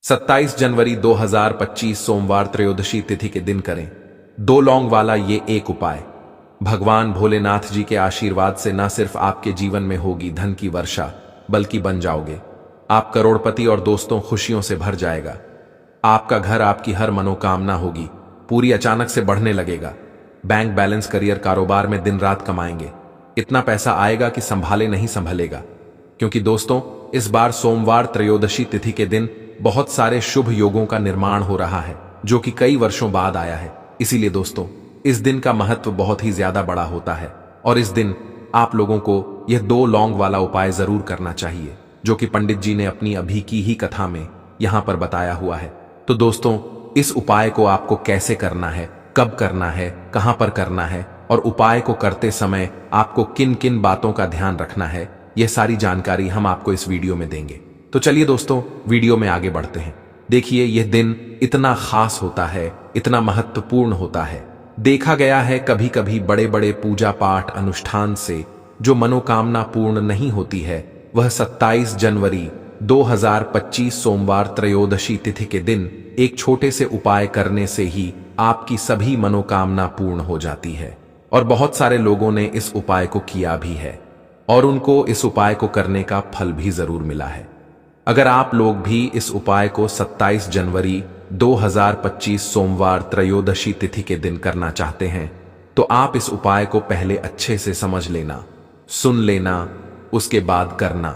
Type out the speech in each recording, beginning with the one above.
27 जनवरी 2025 सोमवार त्रयोदशी तिथि के दिन करें 2 लौंग वाला ये एक उपाय। भगवान भोलेनाथ जी के आशीर्वाद से न सिर्फ आपके जीवन में होगी धन की वर्षा, बल्कि बन जाओगे आप करोड़पति और दोस्तों खुशियों से भर जाएगा। आपका घर, आपकी हर मनोकामना होगी पूरी, अचानक से बढ़ने लगेगा। बैंक बैलेंस, करियर, कारोबार में दिन रात कमाएंगे, इतना पैसा आएगा कि संभाले नहीं संभलेगा। क्योंकि दोस्तों, इस बार सोमवार त्रयोदशी तिथि के दिन बहुत सारे शुभ योगों का निर्माण हो रहा है, जो कि कई वर्षों बाद आया है। इसीलिए दोस्तों, इस दिन का महत्व बहुत ही ज्यादा बड़ा होता है और इस दिन आप लोगों को यह 2 लौंग वाला उपाय जरूर करना चाहिए, जो कि पंडित जी ने अपनी अभी की ही कथा में यहां पर बताया हुआ है। तो दोस्तों, इस उपाय को आपको कैसे करना है, कब करना है, कहां पर करना है और उपाय को करते समय आपको किन किन बातों का ध्यान रखना है, यह सारी जानकारी हम आपको इस वीडियो में देंगे। तो चलिए दोस्तों, वीडियो में आगे बढ़ते हैं। देखिए, यह दिन इतना खास होता है, इतना महत्वपूर्ण होता है। देखा गया है कभी कभी बड़े बड़े पूजा पाठ अनुष्ठान से जो मनोकामना पूर्ण नहीं होती है, वह 27 जनवरी 2025 सोमवार त्रयोदशी तिथि के दिन एक छोटे से उपाय करने से ही आपकी सभी मनोकामना पूर्ण हो जाती है। और बहुत सारे लोगों ने इस उपाय को किया भी है और उनको इस उपाय को करने का फल भी जरूर मिला है। अगर आप लोग भी इस उपाय को 27 जनवरी 2025 सोमवार त्रयोदशी तिथि के दिन करना चाहते हैं, तो आप इस उपाय को पहले अच्छे से समझ लेना, सुन लेना, उसके बाद करना।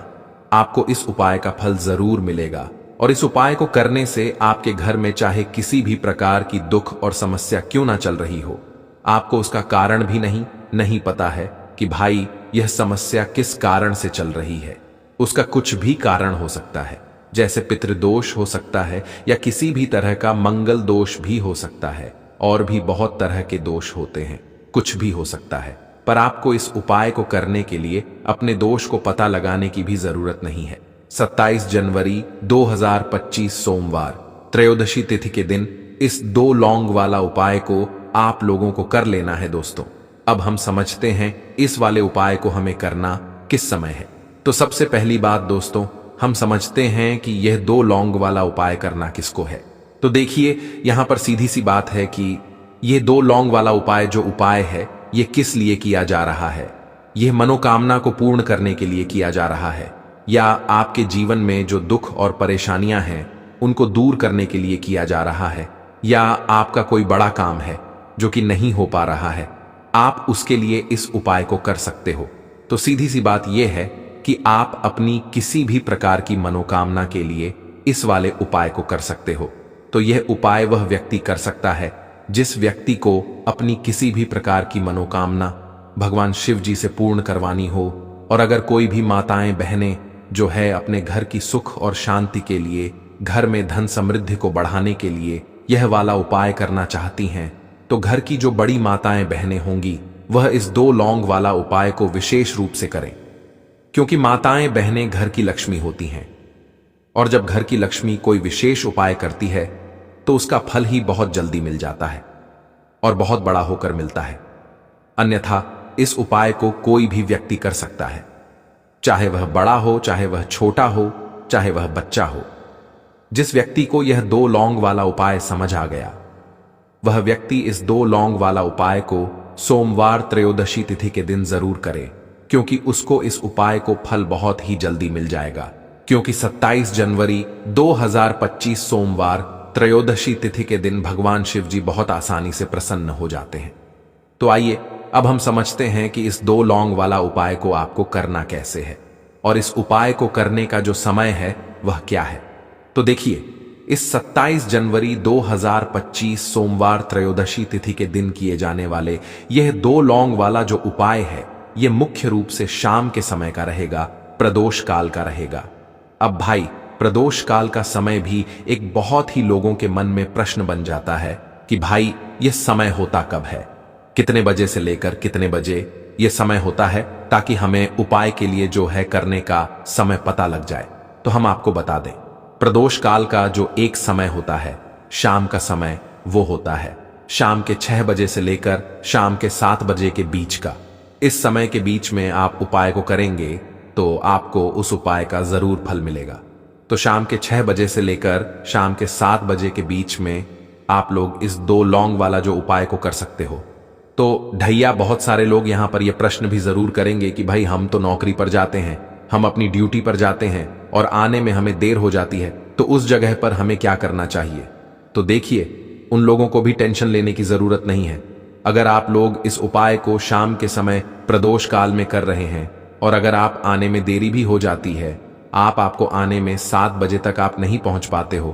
आपको इस उपाय का फल जरूर मिलेगा और इस उपाय को करने से आपके घर में चाहे किसी भी प्रकार की दुख और समस्या क्यों ना चल रही हो, आपको उसका कारण भी नहीं पता है कि भाई यह समस्या किस कारण से चल रही है। उसका कुछ भी कारण हो सकता है, जैसे पितृदोष हो सकता है या किसी भी तरह का मंगल दोष भी हो सकता है, और भी बहुत तरह के दोष होते हैं, कुछ भी हो सकता है। पर आपको इस उपाय को करने के लिए अपने दोष को पता लगाने की भी जरूरत नहीं है। 27 जनवरी 2025 सोमवार त्रयोदशी तिथि के दिन इस 2 लौंग वाला उपाय को आप लोगों को कर लेना है। दोस्तों, अब हम समझते हैं इस वाले उपाय को हमें करना किस समय है। तो सबसे पहली बात दोस्तों, हम समझते हैं कि यह 2 लौंग वाला उपाय करना किसको है। तो देखिए, यहां पर सीधी सी बात है कि यह 2 लौंग वाला उपाय जो उपाय है, यह किस लिए किया जा रहा है। यह मनोकामना को पूर्ण करने के लिए किया जा रहा है, या आपके जीवन में जो दुख और परेशानियां हैं उनको दूर करने के लिए किया जा रहा है, या आपका कोई बड़ा काम है जो कि नहीं हो पा रहा है, आप उसके लिए इस उपाय को कर सकते हो। तो सीधी सी बात यह है कि आप अपनी किसी भी प्रकार की मनोकामना के लिए इस वाले उपाय को कर सकते हो। तो यह उपाय वह व्यक्ति कर सकता है जिस व्यक्ति को अपनी किसी भी प्रकार की मनोकामना भगवान शिव जी से पूर्ण करवानी हो। और अगर कोई भी माताएं बहनें जो है अपने घर की सुख और शांति के लिए, घर में धन समृद्धि को बढ़ाने के लिए यह वाला उपाय करना चाहती हैं, तो घर की जो बड़ी माताएं बहनें होंगी वह इस 2 लौंग वाला उपाय को विशेष रूप से करें। क्योंकि माताएं बहनें घर की लक्ष्मी होती हैं, और जब घर की लक्ष्मी कोई विशेष उपाय करती है तो उसका फल ही बहुत जल्दी मिल जाता है और बहुत बड़ा होकर मिलता है। अन्यथा इस उपाय को कोई भी व्यक्ति कर सकता है, चाहे वह बड़ा हो, चाहे वह छोटा हो, चाहे वह बच्चा हो। जिस व्यक्ति को यह 2 लौंग वाला उपाय समझ आ गया, वह व्यक्ति इस 2 लौंग वाला उपाय को सोमवार त्रयोदशी तिथि के दिन जरूर करे, क्योंकि उसको इस उपाय को फल बहुत ही जल्दी मिल जाएगा। क्योंकि 27 जनवरी 2025 सोमवार त्रयोदशी तिथि के दिन भगवान शिव जी बहुत आसानी से प्रसन्न हो जाते हैं। तो आइए अब हम समझते हैं कि इस 2 लौंग वाला उपाय को आपको करना कैसे है और इस उपाय को करने का जो समय है वह क्या है। तो देखिए, इस 27 जनवरी 2025 सोमवार त्रयोदशी तिथि के दिन किए जाने वाले यह 2 लौंग वाला जो उपाय है, यह मुख्य रूप से शाम के समय का रहेगा, प्रदोष काल का रहेगा। अब भाई, प्रदोष काल का समय भी एक बहुत ही लोगों के मन में प्रश्न बन जाता है कि भाई यह समय होता कब है, कितने बजे से लेकर कितने बजे यह समय होता है, ताकि हमें उपाय के लिए जो है करने का समय पता लग जाए। तो हम आपको बता दें, प्रदोष काल का जो एक समय होता है, शाम का समय, वो होता है शाम के 6 बजे से लेकर शाम के 7 बजे के बीच का। इस समय के बीच में आप उपाय को करेंगे तो आपको उस उपाय का जरूर फल मिलेगा। तो शाम के 6 बजे से लेकर शाम के 7 बजे के बीच में आप लोग इस 2 लौंग वाला जो उपाय को कर सकते हो। तो ढैया बहुत सारे लोग यहां पर यह प्रश्न भी जरूर करेंगे कि भाई हम तो नौकरी पर जाते हैं, हम अपनी ड्यूटी पर जाते हैं और आने में हमें देर हो जाती है, तो उस जगह पर हमें क्या करना चाहिए। तो देखिए, उन लोगों को भी टेंशन लेने की जरूरत नहीं है। अगर आप लोग इस उपाय को शाम के समय प्रदोष काल में कर रहे हैं और अगर आप आने में देरी भी हो जाती है, आपको आने में 7 बजे तक आप नहीं पहुंच पाते हो,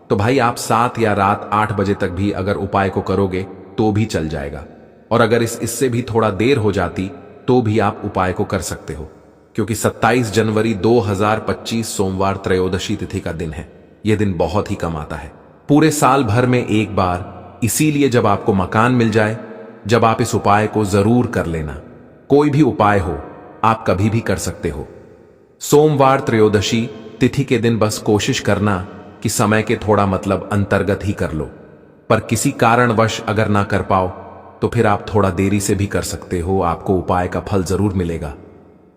तो भाई आप 7 या रात 8 बजे तक भी अगर उपाय को करोगे तो भी चल जाएगा। और अगर इससे भी थोड़ा देर हो जाती तो भी आप उपाय को कर सकते हो, क्योंकि 27 जनवरी 2025 सोमवार त्रयोदशी तिथि का दिन है। यह दिन बहुत ही कम आता है, पूरे साल भर में एक बार। इसीलिए जब आपको मकान मिल जाए, जब आप इस उपाय को जरूर कर लेना। कोई भी उपाय हो, आप कभी भी कर सकते हो। सोमवार त्रयोदशी तिथि के दिन बस कोशिश करना कि समय के थोड़ा मतलब अंतर्गत ही कर लो, पर किसी कारणवश अगर ना कर पाओ तो फिर आप थोड़ा देरी से भी कर सकते हो, आपको उपाय का फल जरूर मिलेगा।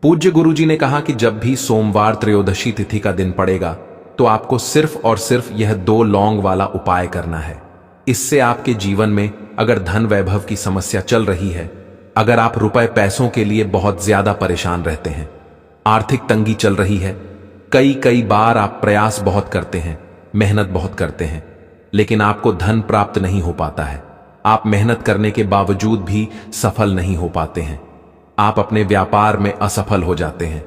पूज्य गुरुजी ने कहा कि जब भी सोमवार त्रयोदशी तिथि का दिन पड़ेगा तो आपको सिर्फ और सिर्फ यह 2 लौंग वाला उपाय करना है। इससे आपके जीवन में अगर धन वैभव की समस्या चल रही है, अगर आप रुपए पैसों के लिए बहुत ज्यादा परेशान रहते हैं, आर्थिक तंगी चल रही है, कई बार आप प्रयास बहुत करते हैं, मेहनत बहुत करते हैं, लेकिन आपको धन प्राप्त नहीं हो पाता है, आप मेहनत करने के बावजूद भी सफल नहीं हो पाते हैं, आप अपने व्यापार में असफल हो जाते हैं,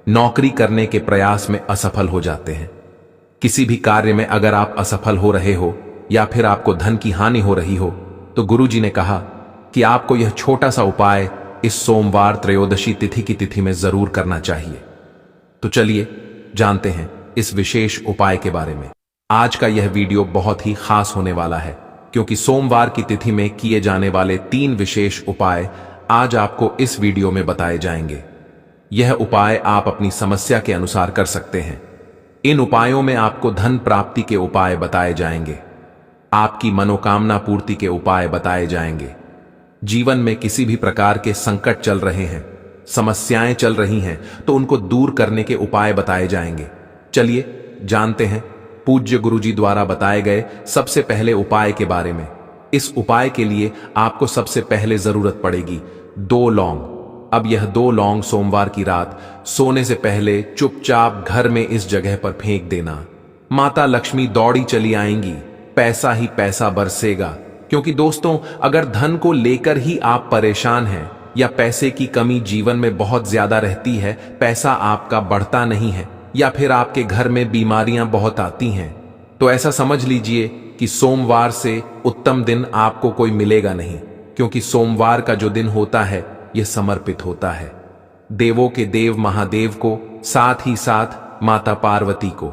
नौकरी करने के प्रयास में असफल हो जाते हैं, किसी भी कार्य में अगर आप असफल हो रहे हो या फिर आपको धन की हानि हो रही हो, तो गुरुजी ने कहा कि आपको यह छोटा सा उपाय इस सोमवार त्रयोदशी तिथि की तिथि में जरूर करना चाहिए। तो चलिए जानते हैं इस विशेष उपाय के बारे में। आज का यह वीडियो बहुत ही खास होने वाला है, क्योंकि सोमवार की तिथि में किए जाने वाले 3 विशेष उपाय आज आपको इस वीडियो में बताए जाएंगे। यह उपाय आप अपनी समस्या के अनुसार कर सकते हैं। इन उपायों में आपको धन प्राप्ति के उपाय बताए जाएंगे, आपकी मनोकामना पूर्ति के उपाय बताए जाएंगे, जीवन में किसी भी प्रकार के संकट चल रहे हैं, समस्याएं चल रही हैं, तो उनको दूर करने के उपाय बताए जाएंगे। चलिए जानते हैं पूज्य गुरुजी द्वारा बताए गए सबसे पहले उपाय के बारे में। इस उपाय के लिए आपको सबसे पहले जरूरत पड़ेगी 2 लौंग। अब यह 2 लौंग सोमवार की रात सोने से पहले चुपचाप घर में इस जगह पर फेंक देना। माता लक्ष्मी दौड़ी चली आएंगी, पैसा ही पैसा बरसेगा। क्योंकि दोस्तों, अगर धन को लेकर ही आप परेशान हैं या पैसे की कमी जीवन में बहुत ज्यादा रहती है, पैसा आपका बढ़ता नहीं है या फिर आपके घर में बीमारियां बहुत आती हैं, तो ऐसा समझ लीजिए कि सोमवार से उत्तम दिन आपको कोई मिलेगा नहीं। क्योंकि सोमवार का जो दिन होता है यह समर्पित होता है देवों के देव महादेव को, साथ ही साथ माता पार्वती को।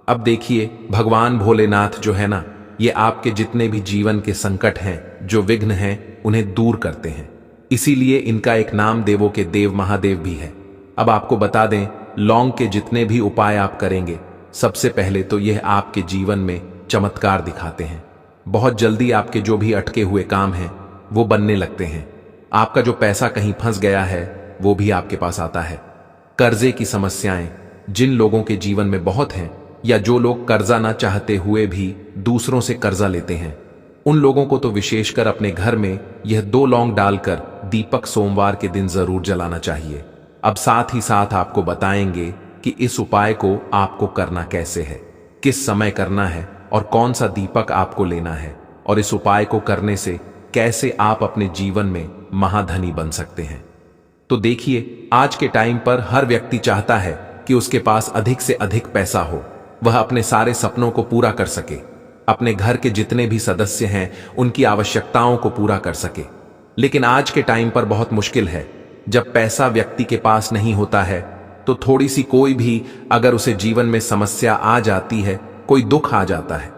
अब देखिए, भगवान भोलेनाथ जो है ना, ये आपके जितने भी जीवन के संकट हैं, जो विघ्न हैं, उन्हें दूर करते हैं। इसीलिए इनका एक नाम देवों के देव महादेव भी है। अब आपको बता दें, लौंग के जितने भी उपाय आप करेंगे, सबसे पहले तो यह आपके जीवन में चमत्कार दिखाते हैं। बहुत जल्दी आपके जो भी अटके हुए काम हैं वो बनने लगते हैं। आपका जो पैसा कहीं फंस गया है वो भी आपके पास आता है। कर्जे की समस्याएं जिन लोगों के जीवन में बहुत हैं, या जो लोग कर्जा ना चाहते हुए भी दूसरों से कर्जा लेते हैं, उन लोगों को तो विशेषकर अपने घर में यह 2 लौंग डालकर दीपक सोमवार के दिन जरूर जलाना चाहिए। अब साथ ही साथ आपको बताएंगे कि इस उपाय को आपको करना कैसे है, किस समय करना है और कौन सा दीपक आपको लेना है, और इस उपाय को करने से कैसे आप अपने जीवन में महाधनी बन सकते हैं। तो देखिए, आज के टाइम पर हर व्यक्ति चाहता है कि उसके पास अधिक से अधिक पैसा हो, वह अपने सारे सपनों को पूरा कर सके, अपने घर के जितने भी सदस्य हैं उनकी आवश्यकताओं को पूरा कर सके। लेकिन आज के टाइम पर बहुत मुश्किल है। जब पैसा व्यक्ति के पास नहीं होता है तो थोड़ी सी कोई भी अगर उसे जीवन में समस्या आ जाती है, कोई दुख आ जाता है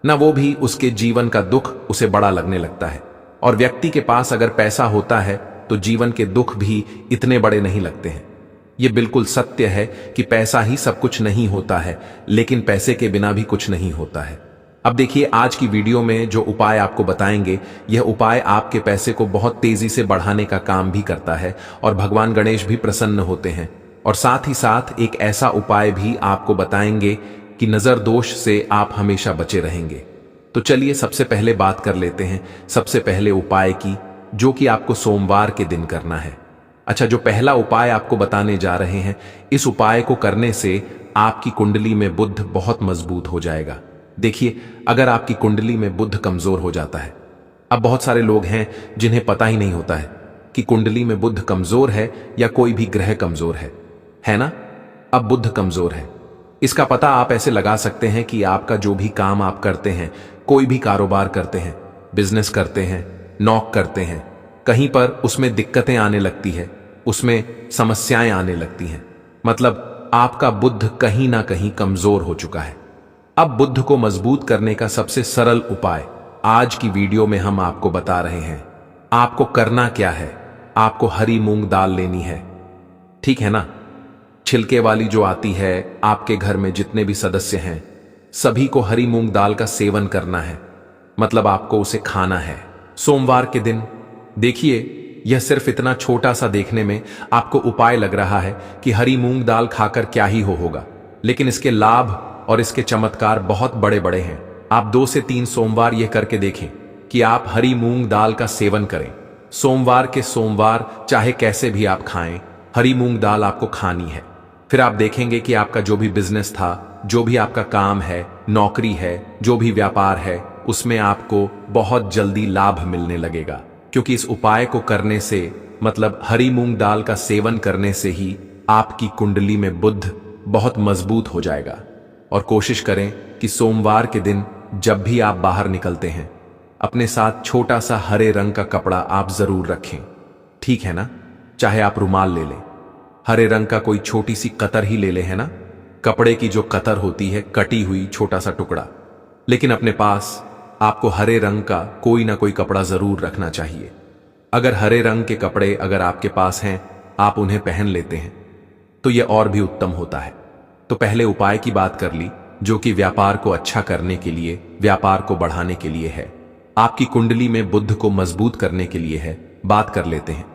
ना, वो भी उसके जीवन का दुख उसे बड़ा लगने लगता है। और व्यक्ति के पास अगर पैसा होता है तो जीवन के दुख भी इतने बड़े नहीं लगते हैं। यह बिल्कुल सत्य है कि पैसा ही सब कुछ नहीं होता है, लेकिन पैसे के बिना भी कुछ नहीं होता है। अब देखिए, आज की वीडियो में जो उपाय आपको बताएंगे, यह उपाय आपके पैसे को बहुत तेजी से बढ़ाने का काम भी करता है और भगवान गणेश भी प्रसन्न होते हैं। और साथ ही साथ एक ऐसा उपाय भी आपको बताएंगे कि नजर दोष से आप हमेशा बचे रहेंगे। तो चलिए सबसे पहले बात कर लेते हैं सबसे पहले उपाय की, जो कि आपको सोमवार के दिन करना है। अच्छा, जो पहला उपाय आपको बताने जा रहे हैं, इस उपाय को करने से आपकी कुंडली में बुध बहुत मजबूत हो जाएगा। देखिए, अगर आपकी कुंडली में बुध कमजोर हो जाता है, अब बहुत सारे लोग हैं जिन्हें पता ही नहीं होता है कि कुंडली में बुध कमजोर है या कोई भी ग्रह कमजोर है ना। अब बुध कमजोर है, इसका पता आप ऐसे लगा सकते हैं कि आपका जो भी काम आप करते हैं, कोई भी कारोबार करते हैं, बिजनेस करते हैं, नौक करते हैं, कहीं पर उसमें दिक्कतें आने लगती है, उसमें समस्याएं आने लगती हैं, मतलब आपका बुध कहीं ना कहीं कमजोर हो चुका है। अब बुध को मजबूत करने का सबसे सरल उपाय आज की वीडियो में हम आपको बता रहे हैं। आपको करना क्या है, आपको हरी मूंग दाल लेनी है, ठीक है ना। छिलके वाली जो आती है, आपके घर में जितने भी सदस्य हैं सभी को हरी मूंग दाल का सेवन करना है, मतलब आपको उसे खाना है सोमवार के दिन। देखिए, यह सिर्फ इतना छोटा सा देखने में आपको उपाय लग रहा है कि हरी मूंग दाल खाकर क्या ही होगा, लेकिन इसके लाभ और इसके चमत्कार बहुत बड़े बड़े हैं। आप 2 से 3 सोमवार यह करके देखें कि आप हरी मूंग दाल का सेवन करें। सोमवार के सोमवार चाहे कैसे भी आप खाएं, हरी मूंग दाल आपको खानी है। फिर आप देखेंगे कि आपका जो भी बिजनेस था, जो भी आपका काम है, नौकरी है, जो भी व्यापार है, उसमें आपको बहुत जल्दी लाभ मिलने लगेगा। क्योंकि इस उपाय को करने से, मतलब हरी मूंग दाल का सेवन करने से ही आपकी कुंडली में बुध बहुत मजबूत हो जाएगा। और कोशिश करें कि सोमवार के दिन जब भी आप बाहर निकलते हैं, अपने साथ छोटा सा हरे रंग का कपड़ा आप जरूर रखें, ठीक है ना। चाहे आप रुमाल ले लें, हरे रंग का कोई छोटी सी कतर ही ले लें, है ना। कपड़े की जो कतर होती है, कटी हुई छोटा सा टुकड़ा, लेकिन अपने पास आपको हरे रंग का कोई ना कोई कपड़ा जरूर रखना चाहिए। अगर हरे रंग के कपड़े अगर आपके पास हैं, आप उन्हें पहन लेते हैं तो यह और भी उत्तम होता है। तो पहले उपाय की बात कर ली, जो कि व्यापार को अच्छा करने के लिए, व्यापार को बढ़ाने के लिए है, आपकी कुंडली में बुध को मजबूत करने के लिए है। बात कर लेते हैं।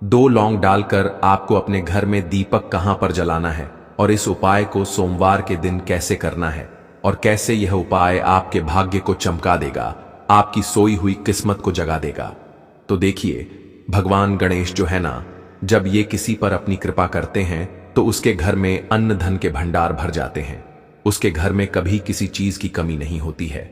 2 लौंग डालकर आपको अपने घर में दीपक कहां पर जलाना है और इस उपाय को सोमवार के दिन कैसे करना है और कैसे यह उपाय आपके भाग्य को चमका देगा, आपकी सोई हुई किस्मत को जगा देगा। तो देखिए, भगवान गणेश जो है ना, जब ये किसी पर अपनी कृपा करते हैं तो उसके घर में अन्न धन के भंडार भर जाते हैं, उसके घर में कभी किसी चीज की कमी नहीं होती है।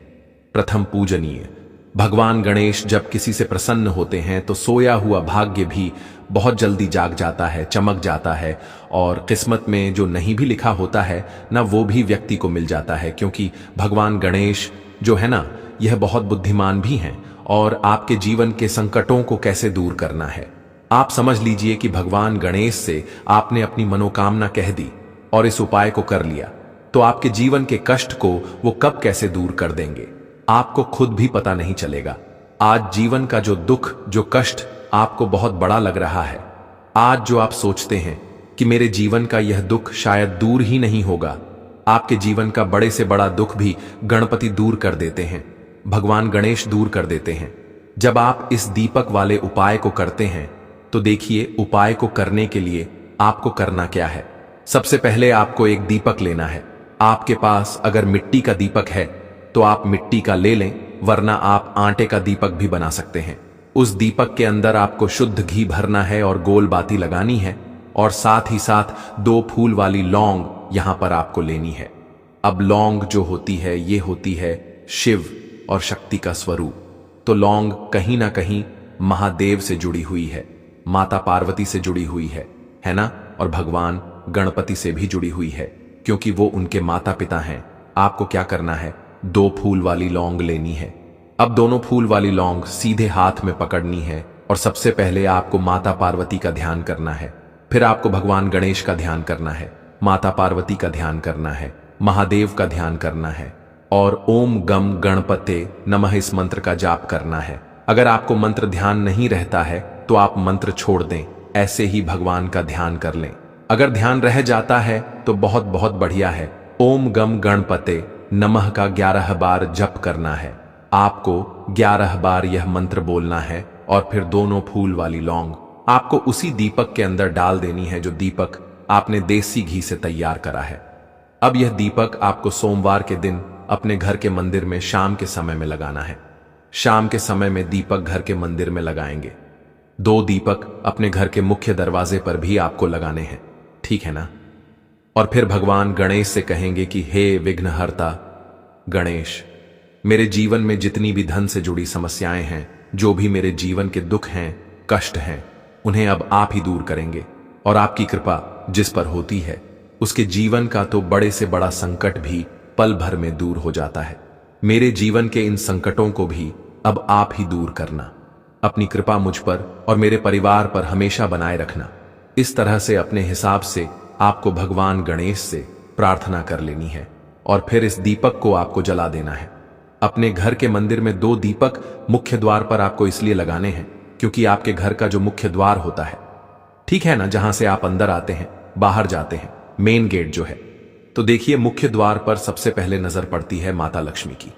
प्रथम पूजनीय भगवान गणेश जब किसी से प्रसन्न होते हैं तो सोया हुआ भाग्य भी बहुत जल्दी जाग जाता है, चमक जाता है, और किस्मत में जो नहीं भी लिखा होता है ना, वो भी व्यक्ति को मिल जाता है। क्योंकि भगवान गणेश जो है ना, यह बहुत बुद्धिमान भी हैं और आपके जीवन के संकटों को कैसे दूर करना है। आप समझ लीजिए कि भगवान गणेश से आपने अपनी मनोकामना कह दी और इस उपाय को कर लिया, तो आपके जीवन के कष्ट को वो कब कैसे दूर कर देंगे, आपको खुद भी पता नहीं चलेगा। आज जीवन का जो दुख, जो कष्ट आपको बहुत बड़ा लग रहा है, आज जो आप सोचते हैं कि मेरे जीवन का यह दुख शायद दूर ही नहीं होगा, आपके जीवन का बड़े से बड़ा दुख भी गणपति दूर कर देते हैं, भगवान गणेश दूर कर देते हैं। जब आप इस दीपक वाले उपाय को करते हैं तो देखिए, उपाय को करने के लिए आपको करना क्या है। सबसे पहले आपको एक दीपक लेना है। आपके पास अगर मिट्टी का दीपक है तो आप मिट्टी का ले लें, वरना आप आटे का दीपक भी बना सकते हैं। उस दीपक के अंदर आपको शुद्ध घी भरना है और गोल बाती लगानी है, और साथ ही साथ 2 फूल वाली लौंग यहां पर आपको लेनी है। अब लौंग जो होती है, ये होती है शिव और शक्ति का स्वरूप। तो लौंग कहीं ना कहीं महादेव से जुड़ी हुई है, माता पार्वती से जुड़ी हुई है ना, और भगवान गणपति से भी जुड़ी हुई है, क्योंकि वो उनके माता पिता हैं। आपको क्या करना है, 2 फूल वाली लौंग लेनी है। अब दोनों फूल वाली लौंग सीधे हाथ में पकड़नी है और सबसे पहले आपको माता पार्वती का ध्यान करना है, फिर आपको भगवान गणेश का ध्यान करना है, माता पार्वती का ध्यान करना है, महादेव का ध्यान करना है, और ओम गम गणपते नमः इस मंत्र का जाप करना है। अगर आपको मंत्र ध्यान नहीं रहता है तो आप मंत्र छोड़ दें, ऐसे ही भगवान का ध्यान कर लें। अगर ध्यान रह जाता है तो बहुत बहुत बढ़िया है। ओम गम गणपते नमः का 11 बार जप करना है। आपको 11 बार यह मंत्र बोलना है और फिर दोनों फूल वाली लौंग आपको उसी दीपक के अंदर डाल देनी है, जो दीपक आपने देसी घी से तैयार करा है। अब यह दीपक आपको सोमवार के दिन अपने घर के मंदिर में शाम के समय में लगाना है। शाम के समय में दीपक घर के मंदिर में लगाएंगे। 2 दीपक अपने घर के मुख्य दरवाजे पर भी आपको लगाने हैं, ठीक है ना? और फिर भगवान गणेश से कहेंगे कि हे विघ्नहर्ता गणेश, मेरे जीवन में जितनी भी धन से जुड़ी समस्याएं हैं, जो भी मेरे जीवन के दुख हैं, कष्ट हैं, उन्हें अब आप ही दूर करेंगे। और आपकी कृपा जिस पर होती है, उसके जीवन का तो बड़े से बड़ा संकट भी पल भर में दूर हो जाता है। मेरे जीवन के इन संकटों को भी अब आप ही दूर करना। अपनी कृपा मुझ पर और मेरे परिवार पर हमेशा बनाए रखना। इस तरह से अपने हिसाब से आपको भगवान गणेश से प्रार्थना कर लेनी है और फिर इस दीपक को आपको जला देना है। अपने घर के मंदिर में 2 दीपक मुख्य द्वार पर आपको इसलिए लगाने हैं क्योंकि आपके घर का जो मुख्य द्वार होता है, ठीक है ना, जहां से आप अंदर आते हैं, बाहर जाते हैं, मेन गेट जो है, तो देखिए मुख्य द्वार पर सबसे पहले नजर पड़ती है माता लक्ष्मी की।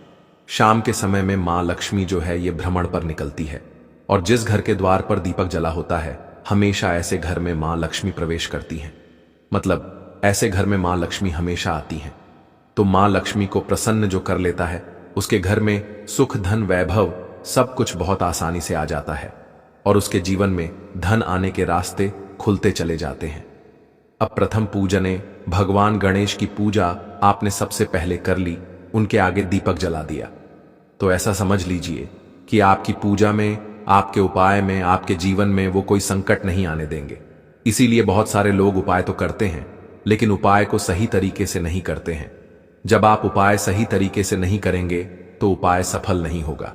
शाम के समय में मां लक्ष्मी जो है ये भ्रमण पर निकलती है और जिस घर के द्वार पर दीपक जला होता है, हमेशा ऐसे घर में मां लक्ष्मी प्रवेश करती हैं। मतलब ऐसे घर में मां लक्ष्मी हमेशा आती हैं। तो मां लक्ष्मी को प्रसन्न जो कर लेता है, उसके घर में सुख धन वैभव सब कुछ बहुत आसानी से आ जाता है और उसके जीवन में धन आने के रास्ते खुलते चले जाते हैं। अब प्रथम पूजने भगवान गणेश की पूजा आपने सबसे पहले कर ली, उनके आगे दीपक जला दिया। तो ऐसा समझ लीजिए कि आपकी पूजा में, आपके उपाय में, आपके जीवन में वो कोई संकट नहीं आने देंगे। इसीलिए बहुत सारे लोग उपाय तो करते हैं, लेकिन उपाय को सही तरीके से नहीं करते हैं। जब आप उपाय सही तरीके से नहीं करेंगे तो उपाय सफल नहीं होगा।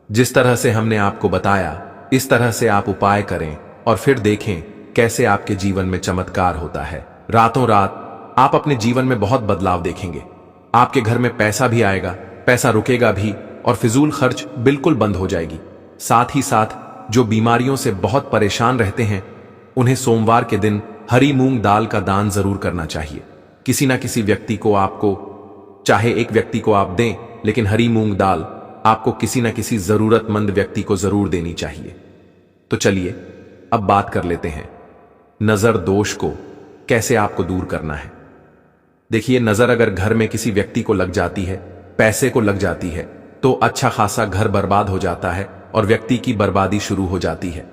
जिस तरह से हमने आपको बताया, इस तरह से आप उपाय करें और फिर देखें कैसे आपके जीवन में चमत्कार होता है। रातों रात आप अपने जीवन में बहुत बदलाव देखेंगे। आपके घर में पैसा भी आएगा, पैसा रुकेगा भी और फिजूल खर्च बिल्कुल बंद हो जाएगी। साथ ही साथ जो बीमारियों से बहुत परेशान रहते हैं, उन्हें सोमवार के दिन हरी मूंग दाल का दान जरूर करना चाहिए। किसी ना किसी व्यक्ति को, आपको चाहे एक व्यक्ति को आप दें, लेकिन हरी मूंग दाल आपको किसी ना किसी जरूरतमंद व्यक्ति को जरूर देनी चाहिए। तो चलिए अब बात कर लेते हैं नजर दोष को कैसे आपको दूर करना है। देखिए, नजर अगर घर में किसी व्यक्ति को लग जाती है, पैसे को लग जाती है, तो अच्छा खासा घर बर्बाद हो जाता है और व्यक्ति की बर्बादी शुरू हो जाती है।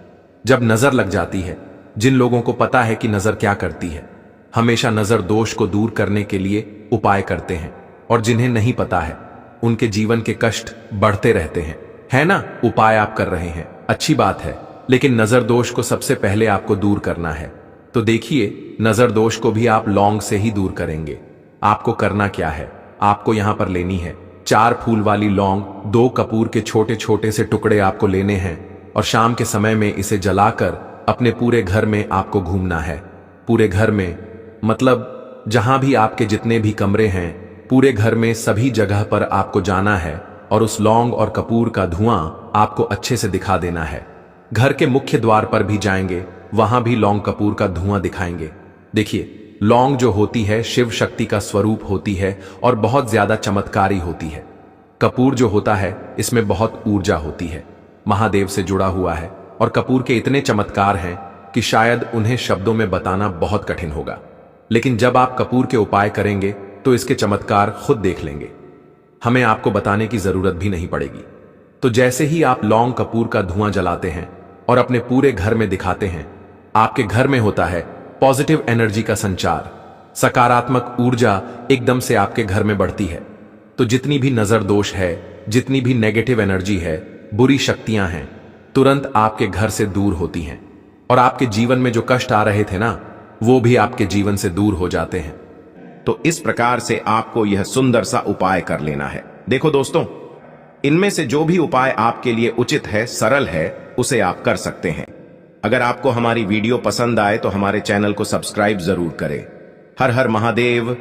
जब नजर लग जाती है, जिन लोगों को पता है कि नजर क्या करती है, हमेशा नजर दोष को दूर करने के लिए उपाय करते हैं, और जिन्हें नहीं पता है उनके जीवन के कष्ट बढ़ते रहते हैं। है ना? उपाय आप कर रहे हैं, अच्छी बात है, लेकिन नजर दोष को सबसे पहले आपको दूर करना है। तो देखिए, नजर दोष को भी आप लौंग से ही दूर करेंगे। आपको करना क्या है, आपको यहां पर लेनी है 4 फूल वाली लौंग, 2 कपूर के छोटे छोटे से टुकड़े आपको लेने हैं और शाम के समय में इसे जलाकर अपने पूरे घर में आपको घूमना है। पूरे घर में मतलब जहां भी आपके जितने भी कमरे हैं, पूरे घर में सभी जगह पर आपको जाना है और उस लौंग और कपूर का धुआं आपको अच्छे से दिखा देना है। घर के मुख्य द्वार पर भी जाएंगे, वहां भी लौंग कपूर का धुआं दिखाएंगे। देखिए, लौंग जो होती है शिव शक्ति का स्वरूप होती है और बहुत ज्यादा चमत्कारी होती है। कपूर जो होता है, इसमें बहुत ऊर्जा होती है, महादेव से जुड़ा हुआ है और कपूर के इतने चमत्कार हैं कि शायद उन्हें शब्दों में बताना बहुत कठिन होगा। लेकिन जब आप कपूर के उपाय करेंगे तो इसके चमत्कार खुद देख लेंगे, हमें आपको बताने की जरूरत भी नहीं पड़ेगी। तो जैसे ही आप लौंग कपूर का धुआं जलाते हैं और अपने पूरे घर में दिखाते हैं, आपके घर में होता है पॉजिटिव एनर्जी का संचार, सकारात्मक ऊर्जा एकदम से आपके घर में बढ़ती है। तो जितनी भी नजर दोष है, जितनी भी नेगेटिव एनर्जी है, बुरी शक्तियां हैं, तुरंत आपके घर से दूर होती हैं और आपके जीवन में जो कष्ट आ रहे थे ना, वो भी आपके जीवन से दूर हो जाते हैं। तो इस प्रकार से आपको यह सुंदर सा उपाय कर लेना है। देखो दोस्तों, इनमें से जो भी उपाय आपके लिए उचित है, सरल है, उसे आप कर सकते हैं। अगर आपको हमारी वीडियो पसंद आए तो हमारे चैनल को सब्सक्राइब जरूर करें। हर हर महादेव।